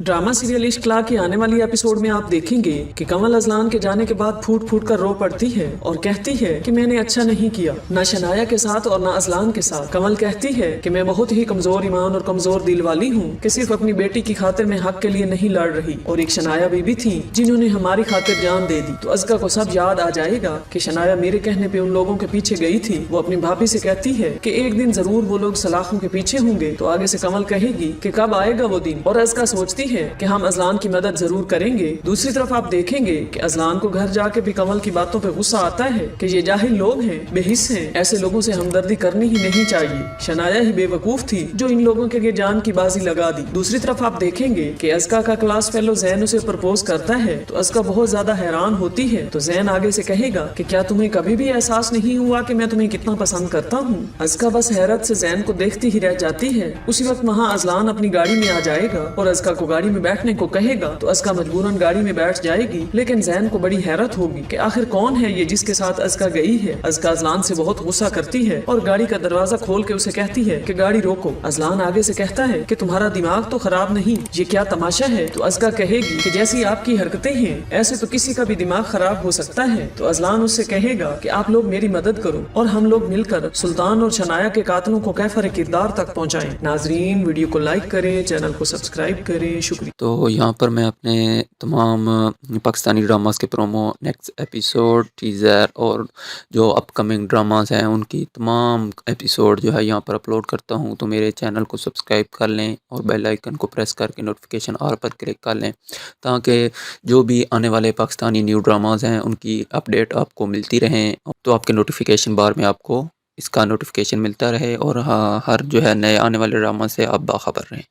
Drama serial इश्क ला के आने वाली एपिसोड में आप देखेंगे कि कमल अजलान के जाने के बाद फूट फूट कर रो पड़ती है और कहती है कि मैंने अच्छा नहीं किया, ना शनाया के साथ और ना अजलान के साथ। कमल कहती है कि मैं बहुत ही कमजोर ईमान और कमजोर दिल वाली हूँ कि सिर्फ अपनी बेटी की खातिर मैं हक के लिए नहीं लड़ रही, और एक शनाया बीबी थी जिन्होंने हमारी खातिर जान दे दी। तो अज़का को सब याद आ जाएगा कि शनाया मेरे कहने पे उन लोगों के पीछे गई थी। वो अपनी भाभी से कहती है कि एक दिन जरूर वो लोग सलाखों के पीछे होंगे। तो आगे से कमल कहेगी कि कब आएगा वो दिन, और अज़का सोचती है कि हम अजलान की मदद जरूर करेंगे। दूसरी तरफ आप देखेंगे कि अजलान को घर जाके भी कमल की बातों पे गुस्सा आता है कि ये जाहिल लोग हैं, बेहिस हैं, ऐसे लोगों से हमदर्दी करनी ही नहीं चाहिए। शनाया ही बेवकूफ थी जो इन लोगों के लिए जान की बाजी लगा दी। दूसरी तरफ आप देखेंगे कि अज़का का क्लास फेलो जैन उसे प्रपोज करता है तो अज़का बहुत ज्यादा हैरान होती है। तो जैन आगे से कहेगा कि क्या तुम्हें कभी भी एहसास नहीं हुआ कि मैं तुम्हें कितना पसंद करता हूँ। अज़का बस हैरत से जैन को देखती ही रह जाती है। उसी वक्त वहाँ अजलान अपनी गाड़ी में आ जाएगा और अज़का को गाड़ी में बैठने को कहेगा। तो अज़का मजबूरन गाड़ी में बैठ जाएगी, लेकिन जैन को बड़ी हैरत होगी कि आखिर कौन है ये जिसके साथ अज़का गई है। अज़का अजलान से बहुत गुस्सा करती है और गाड़ी का दरवाजा खोल के उसे कहती है कि गाड़ी रोको। अजलान आगे से कहता है कि तुम्हारा दिमाग तो खराब नहीं, ये क्या तमाशा है। तो अज़का कहेगी कि जैसी आपकी हरकतें हैं ऐसे तो किसी का भी दिमाग खराब हो सकता है। तो अजलान उससे कहेगा कि आप लोग मेरी मदद करो और हम लोग मिलकर सुल्तान और शनाया के कातलों को कैफर किरदार तक पहुँचाएं। नाजरीन, वीडियो को लाइक करें, चैनल को सब्सक्राइब करें, शुक्रिया। तो यहाँ पर मैं अपने तमाम पाकिस्तानी ड्रामास के प्रोमो, नेक्स्ट एपिसोड, टीज़र और जो अपकमिंग ड्रामास हैं उनकी तमाम एपिसोड जो है यहाँ पर अपलोड करता हूँ। तो मेरे चैनल को सब्सक्राइब कर लें और बेल आइकन को प्रेस करके नोटिफिकेशन ऑल पर क्लिक कर लें, ताकि जो भी आने वाले पाकिस्तानी न्यू ड्रामास हैं उनकी अपडेट आपको मिलती रहें। तो आपके नोटिफिकेशन बार में आपको इसका नोटिफिकेशन मिलता रहे और हर जो है नए आने वाले ड्रामा से आप बाखबर रहें।